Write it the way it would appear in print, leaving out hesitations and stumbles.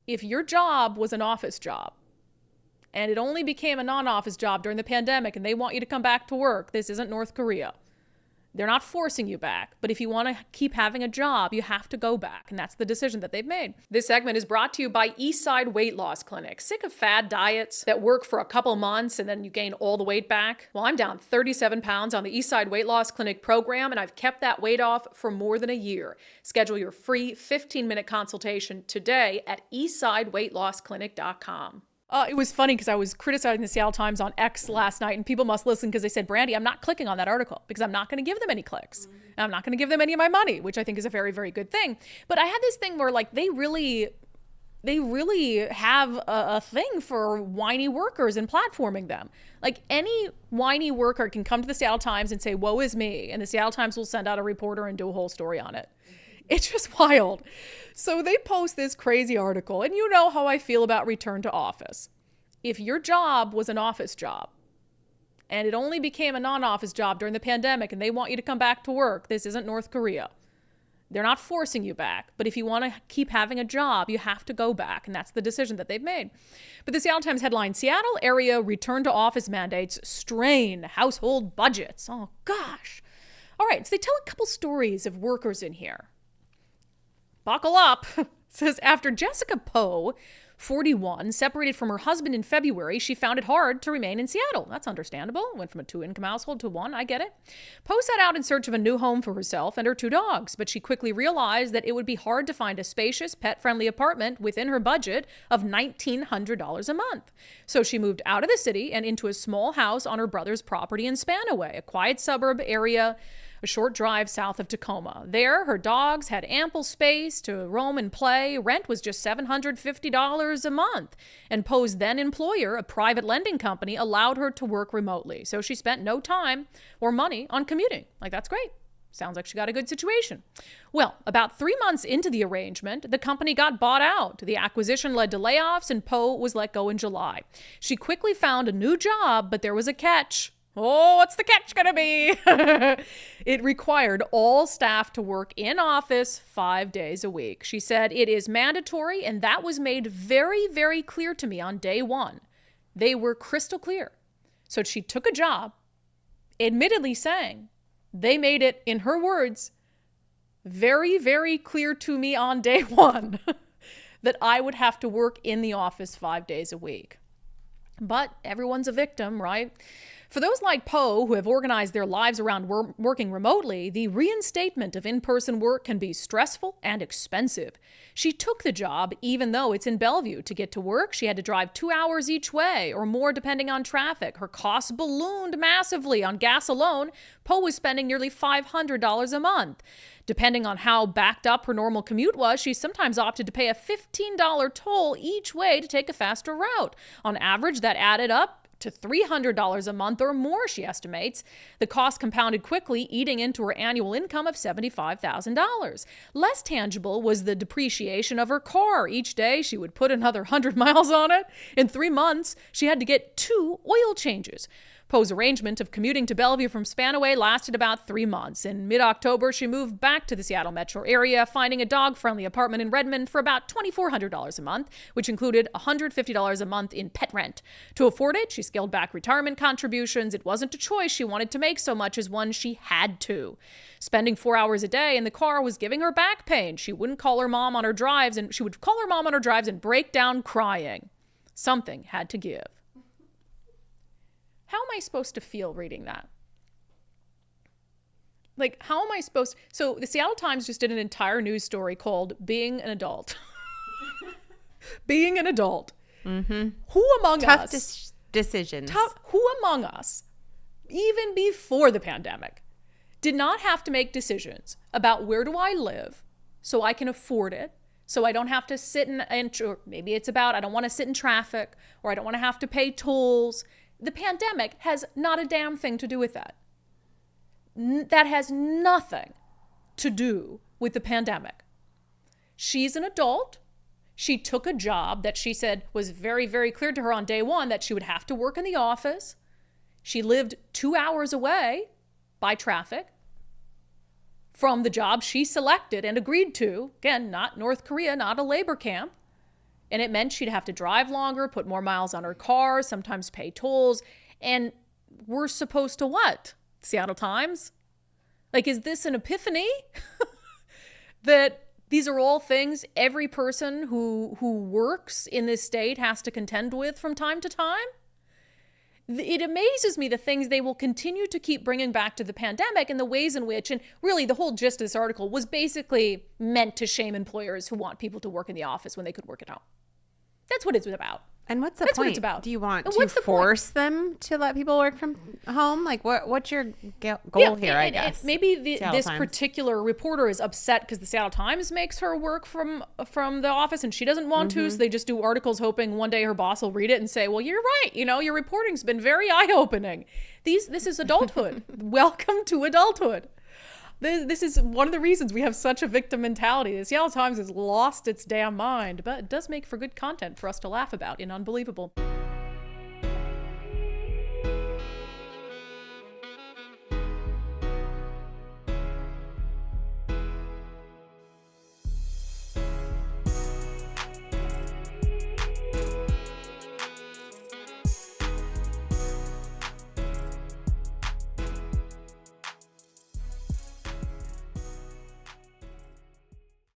If your job was an office job and it only became a non-office job during the pandemic and they want you to come back to work, this isn't North Korea. They're not forcing you back, but if you want to keep having a job, you have to go back, and that's the decision that they've made. This segment is brought to you by Eastside Weight Loss Clinic. Sick of fad diets that work for a couple months and then you gain all the weight back? Well, I'm down 37 pounds on the Eastside Weight Loss Clinic program, and I've kept that weight off for more than a year. Schedule your free 15-minute consultation today at eastsideweightlossclinic.com. It was funny because I was criticizing the Seattle Times on X last night, and people must listen because they said, Brandi, I'm not clicking on that article because I'm not going to give them any clicks. And I'm not going to give them any of my money, which I think is a very, very good thing. But I had this thing where like they really have a thing for whiny workers and platforming them. Like any whiny worker can come to the Seattle Times and say, woe is me. And the Seattle Times will send out a reporter and do a whole story on it. It's just wild. So they post this crazy article, and you know how I feel about return to office. If your job was an office job and it only became a non-office job during the pandemic and they want you to come back to work, this isn't North Korea. They're not forcing you back, but if you want to keep having a job, you have to go back, and that's the decision that they've made. But the Seattle Times headline, Seattle area return to office mandates strain household budgets. Oh gosh. All right, so they tell a couple stories of workers in here. Buckle up. It says, after Jessica Poe, 41, separated from her husband in February, she found it hard to remain in Seattle. That's understandable. Went from a 2-income household to 1. I get it. Poe set out in search of a new home for herself and her 2 dogs, but she quickly realized that it would be hard to find a spacious, pet-friendly apartment within her budget of $1,900 a month. So she moved out of the city and into a small house on her brother's property in Spanaway, a quiet suburb area a short drive south of Tacoma. There, her dogs had ample space to roam and play. Rent was just $750 a month. And Poe's then employer, a private lending company, allowed her to work remotely. So she spent no time or money on commuting. Like, that's great. Sounds like she got a good situation. Well, about 3 months into the arrangement, the company got bought out. The acquisition led to layoffs, and Poe was let go in July. She quickly found a new job, but there was a catch. Oh, what's the catch gonna be? It required all staff to work in office 5 days a week. She said, it is mandatory, and that was made very, very clear to me on day one. They were crystal clear. So she took a job, admittedly saying, they made it, in her words, very, very clear to me on day one that I would have to work in the office 5 days a week. But everyone's a victim, right? For those like Poe who have organized their lives around working remotely, the reinstatement of in-person work can be stressful and expensive. She took the job even though it's in Bellevue. To get to work, she had to drive 2 hours each way or more depending on traffic. Her costs ballooned massively. On gas alone, Poe was spending nearly $500 a month. Depending on how backed up her normal commute was, she sometimes opted to pay a $15 toll each way to take a faster route. On average, that added up to $300 a month or more, she estimates. The cost compounded quickly, eating into her annual income of $75,000. Less tangible was the depreciation of her car. Each day, she would put another 100 miles on it. In 3 months, she had to get 2 oil changes. Poe's arrangement of commuting to Bellevue from Spanaway lasted about 3 months. In mid-October, she moved back to the Seattle metro area, finding a dog-friendly apartment in Redmond for about $2,400 a month, which included $150 a month in pet rent. To afford it, she scaled back retirement contributions. It wasn't a choice she wanted to make so much as one she had to. Spending 4 hours a day in the car was giving her back pain. She would call her mom on her drives and break down crying. Something had to give. How am I supposed to feel reading that? Like, how am I supposed... So the Seattle Times just did an entire news story called Being an Adult. Being an adult. Mm-hmm. Who among us... Tough decisions. Who among us, even before the pandemic, did not have to make decisions about where do I live so I can afford it, so I don't have to sit or maybe it's about I don't want to sit in traffic, or I don't want to have to pay tolls. The pandemic has not a damn thing to do with that. That has nothing to do with the pandemic. She's an adult. She took a job that she said was very, very clear to her on day one that she would have to work in the office. She lived 2 hours away by traffic from the job she selected and agreed to. Again, not North Korea, not a labor camp. And it meant she'd have to drive longer, put more miles on her car, sometimes pay tolls. And we're supposed to what? Seattle Times? Like, is this an epiphany? That these are all things every person who works in this state has to contend with from time to time? It amazes me the things they will continue to keep bringing back to the pandemic and the ways in which, and really the whole gist of this article was basically meant to shame employers who want people to work in the office when they could work at home. That's what it's about. And what's the That's point? what it's about. Do you want And to what's the force them to let people work from home? Like, what's your goal here, I guess? Maybe Seattle this Times. particular reporter is upset because the Seattle Times makes her work from the office and she doesn't want to, so they just do articles hoping one day her boss will read it and say, well, you're right. Your reporting's been very eye-opening. This is adulthood. Welcome to adulthood. This is one of the reasons we have such a victim mentality. The Seattle Times has lost its damn mind, but it does make for good content for us to laugh about in Unbelievable.